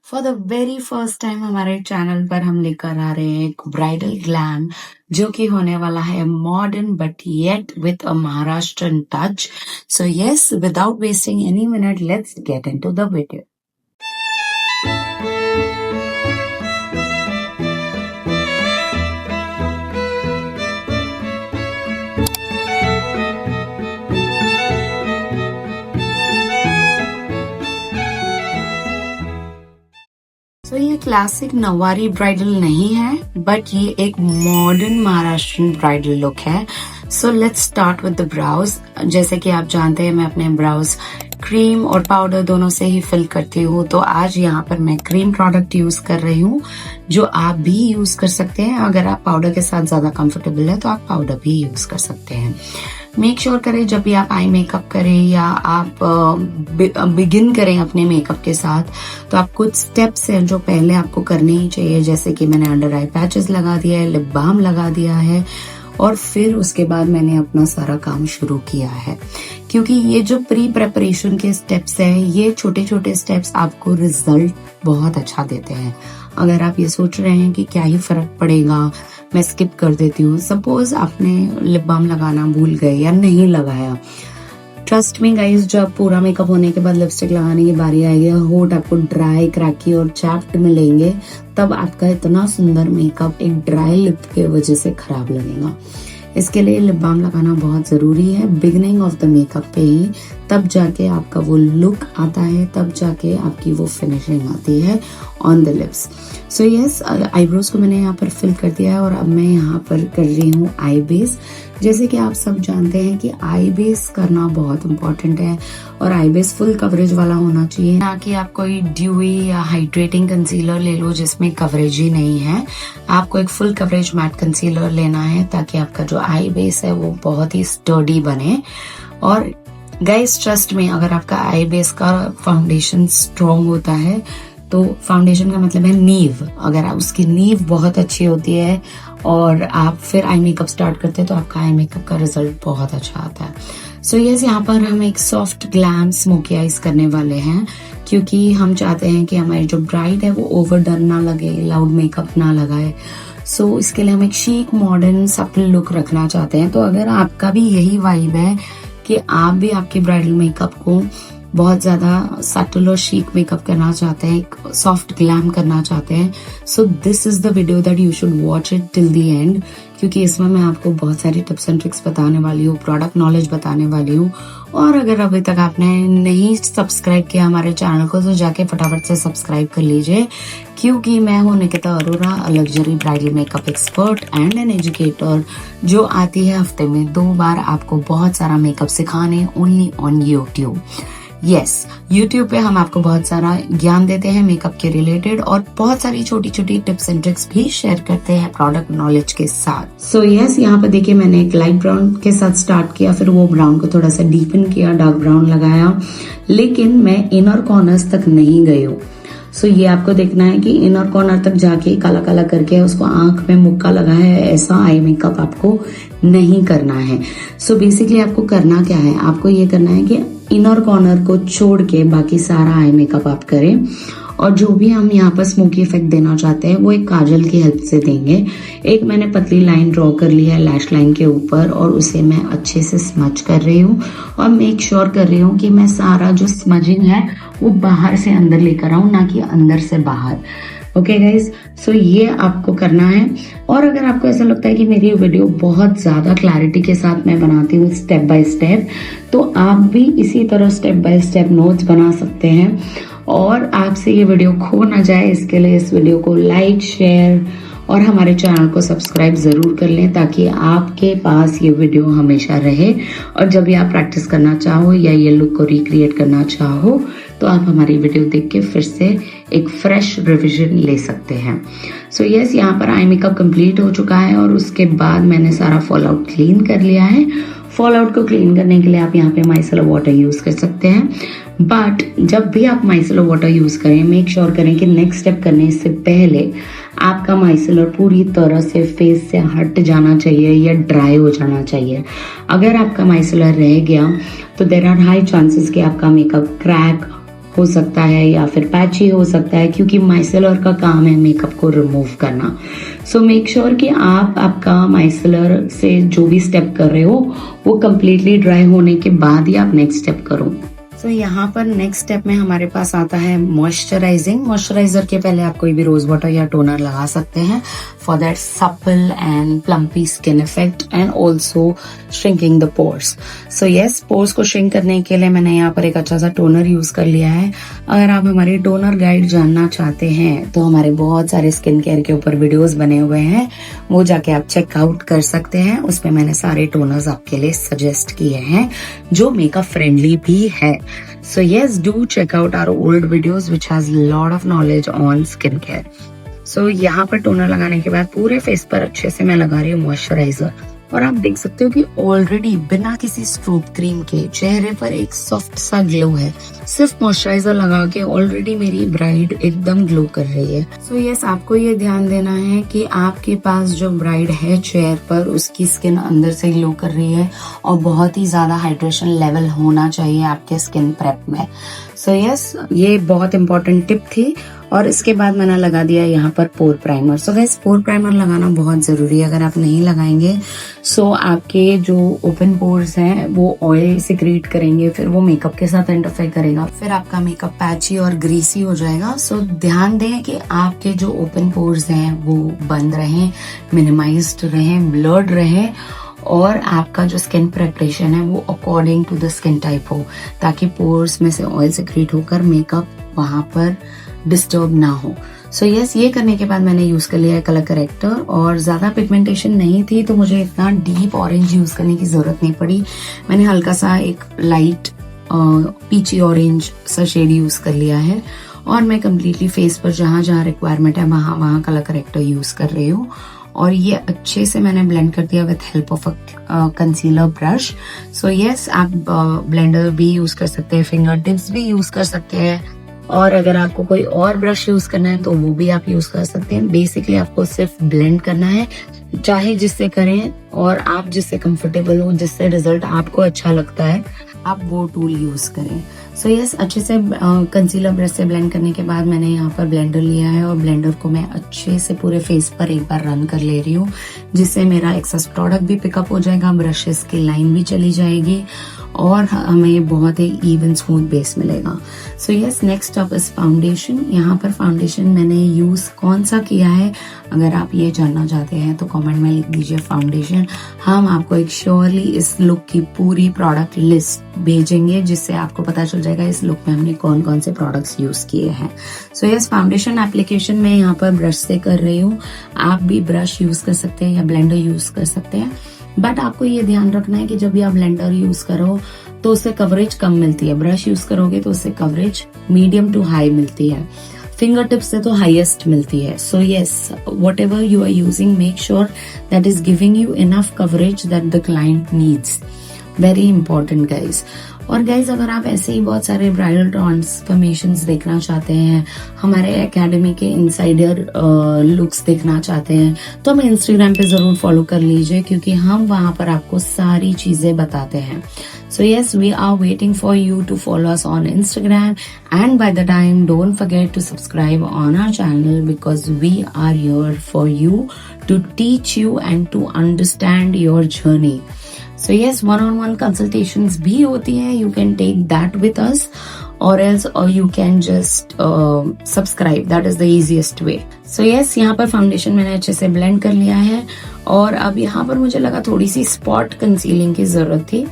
For the very first time हमारे channel पर हम लेकर आ रहे हैं एक ब्राइडल ग्लैम जो कि होने वाला है modern but yet with a Maharashtrian touch. So yes, without wasting any minute, let's get into the video. तो ये क्लासिक नवारी ब्राइडल नहीं है, बट ये एक मॉडर्न महाराष्ट्रियन ब्राइडल लुक है. So let's start with the brows. जैसे कि आप जानते हैं मैं अपने ब्राउज क्रीम और पाउडर दोनों से ही फिल करती हूँ, तो आज यहाँ पर मैं क्रीम प्रोडक्ट यूज कर रही हूँ जो आप भी यूज कर सकते हैं. अगर आप पाउडर के साथ ज्यादा कंफर्टेबल है तो आप पाउडर भी यूज कर सकते हैं. मेक श्योर करें जब भी आप आई मेकअप करें या आप बिगिन करें अपने मेकअप के साथ, तो आप कुछ स्टेप्स हैं जो पहले आपको करने ही चाहिए. जैसे कि मैंने अंडर आई पैचेस लगा दिया है, लिप बाम लगा दिया है, और फिर उसके बाद मैंने अपना सारा काम शुरू किया है. क्योंकि ये जो प्री प्रेपरेशन के स्टेप्स हैं, ये छोटे छोटे स्टेप्स आपको रिजल्ट बहुत अच्छा देते हैं. अगर आप ये सोच रहे हैं कि क्या ही फर्क पड़ेगा, मैं स्किप कर देती हूँ, सपोज आपने लिप बाम लगाना भूल गए या नहीं लगाया, ट्रस्ट मी गाइस, जब पूरा मेकअप होने के बाद लिपस्टिक लगाने की बारी आएगी, होठ आपको ड्राई, क्रैकी और चैप्ड मिलेंगे, तब आपका इतना सुंदर मेकअप एक ड्राई लिप के वजह से खराब लगेगा. इसके लिए लिप बाम लगाना बहुत जरूरी है बिगिनिंग ऑफ द मेकअप पे ही, तब जाके आपका वो लुक आता है, तब जाके आपकी वो फिनिशिंग आती है on the lips. So yes, eyebrows को मैंने यहाँ पर फिल कर दिया है और अब मैं यहाँ पर कर रही हूँ आई बेस. जैसे कि आप सब जानते हैं कि आई बेस करना बहुत इम्पोर्टेंट है और आई बेस फुल कवरेज वाला होना चाहिए, ना कि आप कोई ड्यूई या हाइड्रेटिंग कंसीलर ले लो जिसमें कवरेज ही नहीं है. आपको एक फुल कवरेज मैट कंसीलर लेना है ताकि आपका जो आई बेस है वो बहुत ही स्टर्डी बने. और गाइस ट्रस्ट में, अगर आपका आई बेस का फाउंडेशन स्ट्रॉन्ग होता है तो फाउंडेशन का मतलब है नींव, अगर आप उसकी नींव बहुत अच्छी होती है और आप फिर आई मेकअप स्टार्ट करते हैं तो आपका आई मेकअप का रिजल्ट बहुत अच्छा आता है. सो यस, यहाँ पर हम एक सॉफ्ट ग्लैम स्मोकी आइज करने वाले हैं क्योंकि हम चाहते हैं कि हमारी जो ब्राइड है वो ओवरडन ना लगे, लाउड मेकअप ना लगाए. सो इसके लिए हम एक शीक मॉडर्न सटल लुक रखना चाहते हैं. तो अगर आपका भी यही वाइब है कि आप भी आपके ब्राइडल मेकअप को बहुत ज्यादा सटल और शीक मेकअप करना चाहते हैं, एक सॉफ्ट ग्लैम करना चाहते हैं, so this is the video that you should watch it till the end. क्योंकि इसमें मैं आपको बहुत सारी टिप्स एंड ट्रिक्स बताने वाली हूँ, प्रोडक्ट नॉलेज बताने वाली हूँ. और अगर अभी तक आपने नहीं सब्सक्राइब किया हमारे चैनल को तो जाके फटाफट से सब्सक्राइब कर लीजिए, क्योंकि मैं हूँ Nikita Arora, a luxury bridal makeup expert and an educator, जो आती है हफ्ते में 2 बार आपको बहुत सारा मेकअप सिखाने, only on YouTube. Yes, YouTube पे हम आपको बहुत सारा ज्ञान देते हैं मेकअप के रिलेटेड और बहुत सारी छोटी छोटी टिप्स एंड ट्रिक्स भी शेयर करते हैं प्रोडक्ट नॉलेज के साथ. सो यस, यहाँ पे देखिए मैंने एक लाइट ब्राउन के साथ स्टार्ट किया, फिर वो ब्राउन को थोड़ा सा डीपन किया, डार्क ब्राउन लगाया, लेकिन मैं इनर कॉर्नर्स तक नहीं गई हूँ. सो ये आपको देखना है कि इनर कॉर्नर तक जाके काला काला करके उसको आंख में मुक्का लगाया है, ऐसा आई मेकअप आपको नहीं करना है. सो बेसिकली आपको करना क्या है, आपको ये करना है कि इनर कॉर्नर को छोड़ के बाकी सारा आई मेकअप आप करें. और जो भी हम यहाँ पर स्मोकी इफेक्ट देना चाहते हैं वो एक काजल की हेल्प से देंगे. एक मैंने पतली लाइन ड्रॉ कर ली है लैश लाइन के ऊपर और उसे मैं अच्छे से स्मच कर रही हूँ और मेक श्योर कर रही हूँ कि मैं सारा जो स्मजिंग है वो बाहर से अंदर लेकर आऊं, ना कि अंदर से बाहर. ओके गाइज, सो ये आपको करना है. और अगर आपको ऐसा लगता है कि मेरी वीडियो बहुत ज्यादा क्लैरिटी के साथ मैं बनाती हूँ स्टेप बाय स्टेप, तो आप भी इसी तरह स्टेप बाय स्टेप नोट्स बना सकते हैं और आपसे ये वीडियो खो ना जाए, इसके लिए इस वीडियो को लाइक, शेयर और हमारे चैनल को सब्सक्राइब जरूर कर लें ताकि आपके पास ये वीडियो हमेशा रहे. और जब भी आप प्रैक्टिस करना चाहो या ये लुक को रिक्रिएट करना चाहो तो आप हमारी वीडियो देख के फिर से एक फ्रेश रिविजन ले सकते हैं. सो यस, यहाँ पर आई मेकअप कंप्लीट हो चुका है और उसके बाद मैंने सारा फॉल आउट क्लीन कर लिया है. फॉल आउट को क्लीन करने के लिए आप यहाँ पे माइसेलर वाटर यूज कर सकते हैं, बट जब भी आप माइसेलर वाटर यूज करें मेक श्योर करें कि नेक्स्ट स्टेप करने से पहले आपका माइसेलर पूरी तरह से फेस से हट जाना चाहिए या ड्राई हो जाना चाहिए. अगर आपका माइसेलर रह गया तो देयर आर हाई चांसेस कि आपका मेकअप क्रैक हो सकता है या फिर पैची हो सकता है, क्योंकि माइसेलर का काम है मेकअप को रिमूव करना। सो मेक श्योर कि आप आपका माइसेलर से जो भी स्टेप कर रहे हो वो कम्प्लीटली ड्राई होने के बाद ही आप नेक्स्ट स्टेप करो। तो यहाँ पर नेक्स्ट स्टेप में हमारे पास आता है मॉइस्चराइजिंग। मॉइस्चराइजर के पहले आप कोई भी रोज वाटर या टोनर लगा सकते हैं for that supple and plumpy skin effect and also shrinking the pores. So yes, pores को श्रिंक करने के लिए मैंने यहाँ पर एक अच्छा सा टोनर यूज कर लिया है। अगर आप हमारी टोनर गाइड जानना चाहते हैं तो हमारे बहुत सारे स्किन केयर के ऊपर वीडियोस बने हुए हैं, वो जाके आप चेकआउट कर सकते हैं। उसमें मैंने सारे टोनर्स आपके लिए सजेस्ट किए हैं जो मेकअप फ्रेंडली भी है। So yes, do check out our old videos which has lot of knowledge on skincare. So यहाँ पर टोनर लगाने के बाद पूरे फेस पर अच्छे से मैं लगा रही हूँ मॉइस्चराइजर, और आप देख सकते हो कि ऑलरेडी बिना किसी स्ट्रोब क्रीम के चेहरे पर एक सॉफ्ट सा ग्लो है। सिर्फ मॉइस्चराइजर लगा के ऑलरेडी मेरी ब्राइड एकदम ग्लो कर रही है। सो यस, आपको ये ध्यान देना है कि आपके पास जो ब्राइड है चेहरे पर, उसकी स्किन अंदर से ग्लो कर रही है और बहुत ही ज्यादा हाइड्रेशन लेवल होना चाहिए आपके स्किन प्रेप में। सो यस, ये बहुत इंपॉर्टेंट टिप थी। और इसके बाद मैंने लगा दिया यहाँ पर pore primer. So guys, pore primer लगाना बहुत जरूरी है। अगर आप नहीं लगाएंगे सो आपके जो ओपन पोर्स हैं वो ऑयल सिक्रीट करेंगे, फिर वो मेकअप के साथ इंटरफेयर करेगा, फिर आपका मेकअप पैची और ग्रीसी हो जाएगा। सो ध्यान दें कि आपके जो ओपन पोर्स हैं वो बंद रहें, मिनिमाइज्ड रहें, ब्लर्ड रहें, और आपका जो स्किन प्रेपरेशन है वो according to the skin type हो, ताकि पोर्स में से ऑयल सिक्रीट होकर मेकअप वहां पर डिस्टर्ब ना हो। सो यस, ये करने के बाद मैंने यूज कर लिया है कलर करेक्टर, और ज्यादा पिगमेंटेशन नहीं थी तो मुझे इतना डीप ऑरेंज यूज करने की जरूरत नहीं पड़ी। मैंने हल्का सा एक लाइट पीची ऑरेंज सा शेड यूज कर लिया है, और मैं कम्प्लीटली फेस पर जहां जहां रिक्वायरमेंट है वहां कलर करेक्टर यूज कर रही हूँ। और ये अच्छे से मैंने ब्लेंड कर दिया with help of a concealer brush. So yes, आप ब्लेंडर भी यूज कर सकते हैं, फिंगर टिप्स भी यूज कर सकते हैं, और अगर आपको कोई और ब्रश यूज करना है तो वो भी आप यूज कर सकते हैं। बेसिकली आपको सिर्फ ब्लेंड करना है, चाहे जिससे करें, और आप जिससे कंफर्टेबल हो, जिससे रिजल्ट आपको अच्छा लगता है, आप वो टूल यूज करें। सो यस, अच्छे से कंसीलर ब्रश से ब्लेंड करने के बाद मैंने यहाँ पर ब्लेंडर लिया है, और ब्लेंडर को मैं अच्छे से पूरे फेस पर एक बार रन कर ले रही हूँ, जिससे मेरा एक्सेस प्रोडक्ट भी पिकअप हो जाएगा, ब्रशेस की लाइन भी चली जाएगी, और हमें बहुत ही इवन स्मूथ बेस मिलेगा। So yes, next up is foundation. यहाँ पर फाउंडेशन मैंने यूज कौन सा किया है, अगर आप ये जानना चाहते हैं तो कमेंट में लिख दीजिए फाउंडेशन। हम आपको एक श्योरली इस लुक की पूरी प्रोडक्ट लिस्ट भेजेंगे, जिससे आपको पता चल जाएगा इस लुक में हमने कौन कौन से प्रोडक्ट्स यूज किए हैं। सो यस, फाउंडेशन एप्लीकेशन मैं यहाँ पर ब्रश से कर रही हूँ। आप भी ब्रश यूज कर सकते हैं या ब्लेंडर यूज कर सकते हैं, बट आपको ये ध्यान रखना है कि जब भी आप ब्लेंडर यूज करो तो उससे कवरेज कम मिलती है, ब्रश यूज करोगे तो उससे कवरेज मीडियम टू हाई मिलती है, फिंगर टिप्स से तो हाईएस्ट मिलती है। So yes, whatever you are using, make sure that is giving you enough coverage that the client needs. Very important guys. और गाइज, अगर आप ऐसे ही बहुत सारे ब्राइडल ट्रांसफॉर्मेशंस देखना चाहते हैं, हमारे एकेडमी के इनसाइडर लुक्स देखना चाहते हैं, तो हमें इंस्टाग्राम पे जरूर फॉलो कर लीजिए, क्योंकि हम वहां पर आपको सारी चीजें बताते हैं। So yes, we are waiting for you to follow us on Instagram, and by the time, don't forget to subscribe on our channel, because we are here for you to teach you and to understand your journey. So yes, one-on-one consultations भी होती हैं, you can take that with us, or else you can just subscribe, that is the easiest way. So yes, यहाँ पर foundation मैंने अच्छे से blend कर लिया है, और अब यहाँ पर मुझे लगा थोड़ी सी स्पॉट कंसीलिंग की जरूरत थी,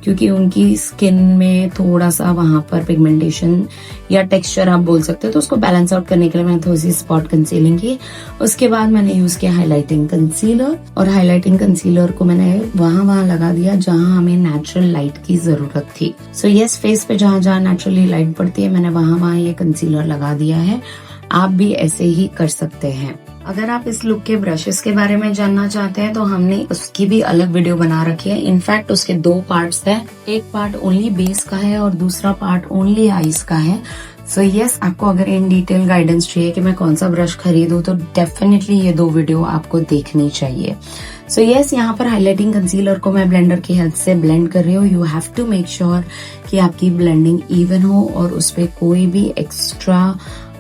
क्योंकि उनकी स्किन में थोड़ा सा वहां पर पिगमेंटेशन या टेक्सचर आप बोल सकते हो, तो उसको बैलेंस आउट करने के लिए मैंने थोड़ी सी स्पॉट कंसीलिंग की। उसके बाद मैंने यूज किया हाइलाइटिंग कंसीलर, और हाइलाइटिंग कंसीलर को मैंने वहां लगा दिया जहां हमें नेचुरल लाइट की जरूरत थी। सो यस, फेस पे जहां जहां नेचुरली लाइट पड़ती है मैंने वहां ये कंसीलर लगा दिया है। आप भी ऐसे ही कर सकते हैं। अगर आप इस लुक के ब्रशेस के बारे में जानना चाहते हैं तो हमने उसकी भी अलग वीडियो बना रखी है। इनफैक्ट उसके 2 पार्ट्स हैं, एक पार्ट ओनली बेस का है और दूसरा पार्ट ओनली आईज का है। सो यस, आपको अगर इन डिटेल गाइडेंस चाहिए कि मैं कौन सा ब्रश खरीदूं तो डेफिनेटली ये 2 वीडियो आपको देखनी चाहिए। सो यस, यहाँ पर हाइलाइटिंग कंसीलर को मैं ब्लेंडर की हेल्प से ब्लेंड कर रही हूँ। You have to make sure कि आपकी ब्लेंडिंग इवन हो और उस पर कोई भी एक्स्ट्रा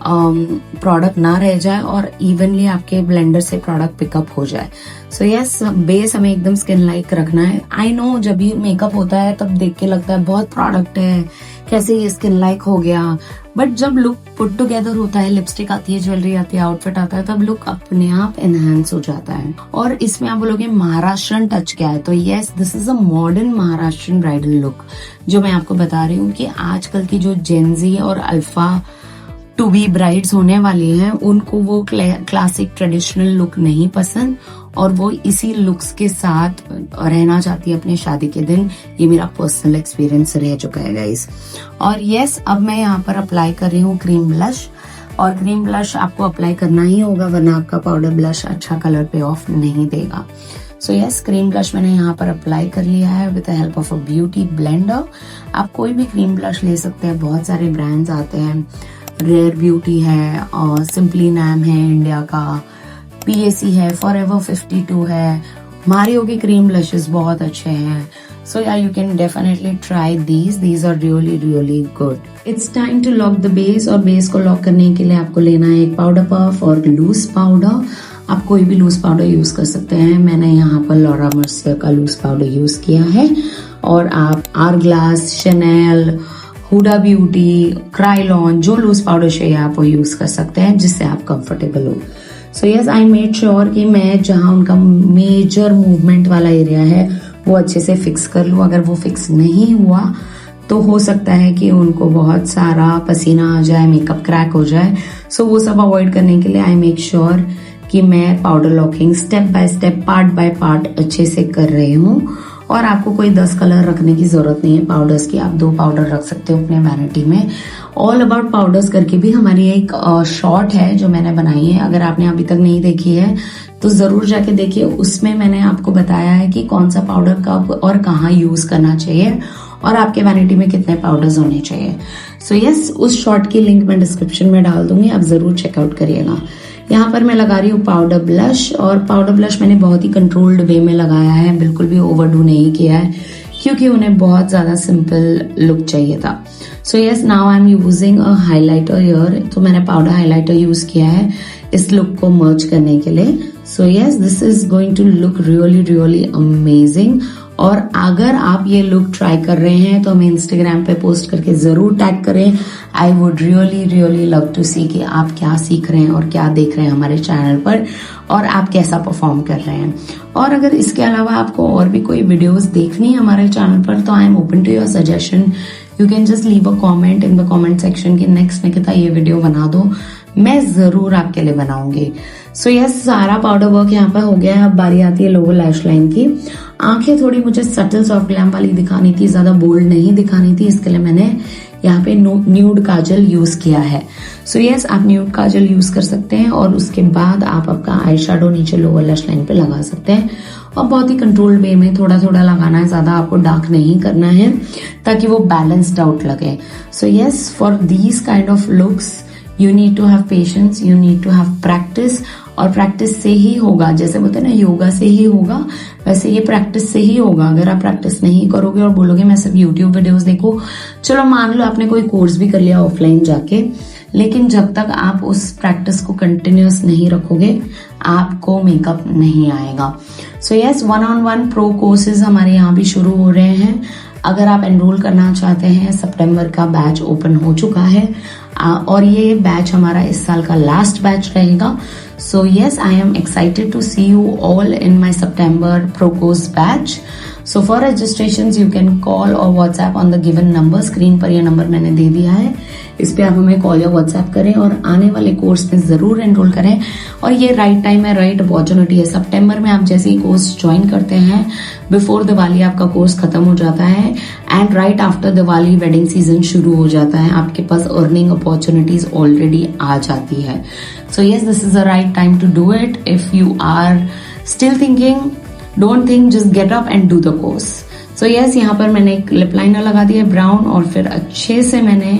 प्रोडक्ट ना रह जाए और इवनली आपके ब्लेंडर से प्रोडक्ट पिकअप हो जाए। सो यस, बेस हमें एकदम स्किन लाइक रखना है। आई नो जब भी मेकअप होता है तब देख के लगता है बहुत प्रोडक्ट है, कैसे ये स्किन लाइक हो गया, बट जब लुक पुट टुगेदर होता है, लिपस्टिक आती है, ज्वेलरी आती है, आउटफिट आता है, तब लुक अपने आप एनहांस हो जाता है। और इसमें आप बोलोगे महाराष्ट्रन टच क्या है, तो yes, this is a modern Maharashtrian bridal look जो मैं आपको बता रही हूँ कि आजकल की जो जेनजी और अल्फा टू बी ब्राइड्स होने वाली हैं उनको वो क्लासिक ट्रेडिशनल लुक नहीं पसंद और वो इसी लुक्स के साथ रहना चाहती है अपने शादी के दिन। ये मेरा पर्सनल एक्सपीरियंस रह चुका है गाइस। और यस, अब मैं यहाँ पर अप्लाई कर रही हूँ क्रीम ब्लश, और क्रीम ब्लश आपको अप्लाई करना ही होगा वरना आपका पाउडर ब्लश अच्छा कलर पे ऑफ नहीं देगा। सो यस, क्रीम ब्लश मैंने यहाँ पर अप्लाई कर लिया है with the help of a beauty blender. आप कोई भी क्रीम ब्लश ले सकते हैं, बहुत सारे ब्रांड्स आते हैं, रेयर ब्यूटी है और सिंपली नैम है इंडिया का, PAC है, फॉरएवर 52 है, मारियो के क्रीम ब्लशेस बहुत अच्छे हैं। So yeah you can definitely try these are really really good. It's time to lock the base, और बेस को लॉक करने के लिए आपको लेना है एक पाउडर पफ और लूज पाउडर। आप कोई भी लूज पाउडर यूज कर सकते हैं, मैंने यहाँ पर लॉरा मर्सियर का लूज पाउडर यूज किया है, और आप आरग्लास, शैनेल, हुडा ब्यूटी, क्राइलॉन, जो लूज पाउडर चाहिए आप वो यूज कर सकते हैं जिससे आप कंफर्टेबल हो। सो यस, आई मेड श्योर कि मैं जहां उनका मेजर मूवमेंट वाला एरिया है वो अच्छे से फिक्स कर लूं। अगर वो फिक्स नहीं हुआ तो हो सकता है कि उनको बहुत सारा पसीना आ जाए, मेकअप क्रैक हो जाए। सो वो सब अवॉइड करने के लिए आई मेक श्योर कि मैं powder locking step by step, part by part अच्छे से कर रही हूँ। और आपको कोई 10 कलर रखने की जरूरत नहीं है पाउडर्स की, आप 2 पाउडर रख सकते हो अपने वैनिटी में। ऑल अबाउट पाउडर्स करके भी हमारी एक शॉर्ट है जो मैंने बनाई है, अगर आपने अभी तक नहीं देखी है तो जरूर जाके देखिए। उसमें मैंने आपको बताया है कि कौन सा पाउडर कब और कहाँ यूज करना चाहिए और आपके वैनिटी में कितने पाउडर्स होने चाहिए। सो यस, उस शॉर्ट की लिंक मैं डिस्क्रिप्शन में डाल दूंगी, आप जरूर चेकआउट करिएगा। यहाँ पर मैं लगा रही हूँ पाउडर ब्लश, और पाउडर ब्लश मैंने बहुत ही कंट्रोल्ड वे में लगाया है, बिल्कुल भी ओवरडू नहीं किया है क्योंकि उन्हें बहुत ज्यादा सिंपल लुक चाहिए था। So yes, now I am using a highlighter here, तो मैंने पाउडर हाइलाइटर यूज किया है इस लुक को मर्ज करने के लिए। So yes, this is going to look really really amazing. और अगर आप ये लुक ट्राई कर रहे हैं तो हमें इंस्टाग्राम पे पोस्ट करके जरूर टैग करें। I would really really love to see कि आप क्या सीख रहे हैं और क्या देख रहे हैं हमारे चैनल पर, और आप कैसा परफॉर्म कर रहे हैं। और अगर इसके अलावा आपको और भी कोई वीडियोस देखनी है हमारे चैनल पर तो I am open to your suggestion. You can just leave a comment in the comment section कि नेक्स्ट निकिता ये वीडियो बना दो, मैं जरूर आपके लिए बनाऊंगी। सो यस, सारा पाउडर वर्क यहाँ पर हो गया है। अब बारी आती है लोअर लैश लाइन की। आंखें थोड़ी मुझे सटल सॉफ्ट ग्लैम वाली दिखानी थी, ज्यादा बोल्ड नहीं दिखानी थी, इसके लिए मैंने यहाँ पे न्यूड काजल यूज किया है। सो यस, आप न्यूड काजल यूज कर सकते हैं और उसके बाद आप आपका आई शेडो नीचे लोअर लैश लाइन पे लगा सकते हैं, और बहुत ही कंट्रोल्ड वे में थोड़ा थोड़ा लगाना है, ज्यादा आपको डार्क नहीं करना है ताकि वो बैलेंस्ड आउट लगे। So yes, for these kind of looks you need to have patience, you need to have practice, और प्रैक्टिस से ही होगा। जैसे बोलते हैं ना योगा से ही होगा, वैसे ये प्रैक्टिस से ही होगा। अगर आप प्रैक्टिस नहीं करोगे और बोलोगे मैं सिर्फ यूट्यूब वीडियोस देखो, चलो मान लो आपने कोई कोर्स भी कर लिया ऑफलाइन जाके, लेकिन जब तक आप उस प्रैक्टिस को कंटिन्यूअस नहीं रखोगे आपको मेकअप नहीं आएगा। So yes, 1-on-1 pro courses हमारे यहाँ भी शुरू हो रहे हैं। अगर आप एनरोल करना चाहते हैं, सितंबर का बैच ओपन हो चुका है और ये बैच हमारा इस साल का लास्ट बैच रहेगा। So yes, I am excited to see you all in my September pro course batch. So for registrations you can call और WhatsApp on the given number. Screen पर यह नंबर मैंने दे दिया है, इस पे आप हमें कॉल या व्हाट्सएप करें और आने वाले कोर्स में जरूर एनरोल करें। और ये राइट टाइम है, राइट अपॉर्चुनिटी है। सितंबर में आप जैसे ही कोर्स ज्वाइन करते हैं, बिफोर दिवाली आपका कोर्स खत्म हो जाता है, and right after Diwali wedding season शुरू हो जाता है, आपके पास अर्निंग अपॉर्चुनिटीज ऑलरेडी आ जाती है। So yes, this is the right time to do it. If you are still thinking, don't think, just get up and do the course. So yes, यहाँ पर मैंने एक लिप लाइनर लगा दिया brown, और फिर अच्छे से मैंने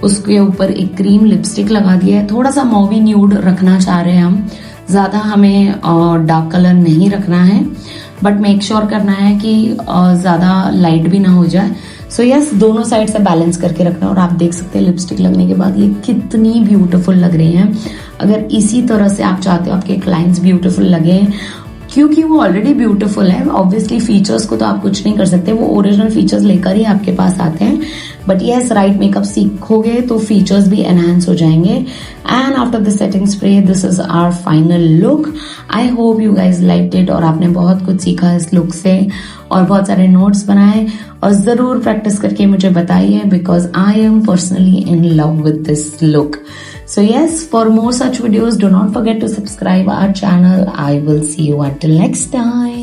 उसके ऊपर एक क्रीम लिपस्टिक लगा दिया है। थोड़ा सा मॉवी न्यूड रखना चाह रहे हैं हम, ज़्यादा हमें डार्क कलर नहीं रखना है, बट मेक श्योर करना है कि ज़्यादा लाइट भी ना हो जाए। सो यस, दोनों साइड से बैलेंस करके रखना। और आप देख सकते हैं लिपस्टिक लगने के बाद ये कितनी ब्यूटीफुल लग रही हैं। अगर इसी तरह से आप चाहते हो आपके क्लाइंट्स ब्यूटीफुल लगे, क्योंकि वो ऑलरेडी ब्यूटीफुल है, ऑब्वियसली फीचर्स को तो आप कुछ नहीं कर सकते, वो ओरिजिनल फीचर्स लेकर ही आपके पास आते हैं। बट यस, राइट मेकअप सीखोगे तो फीचर्स भी एनहांस हो जाएंगे। And after the setting spray, this is our final look. I hope you guys liked it और आपने बहुत कुछ सीखा इस लुक से और बहुत सारे नोट्स बनाए। और जरूर प्रैक्टिस करके मुझे बताइए, because I am personally in love with this look. So yes, for more such videos, do not forget to subscribe our channel. I will see you until next time.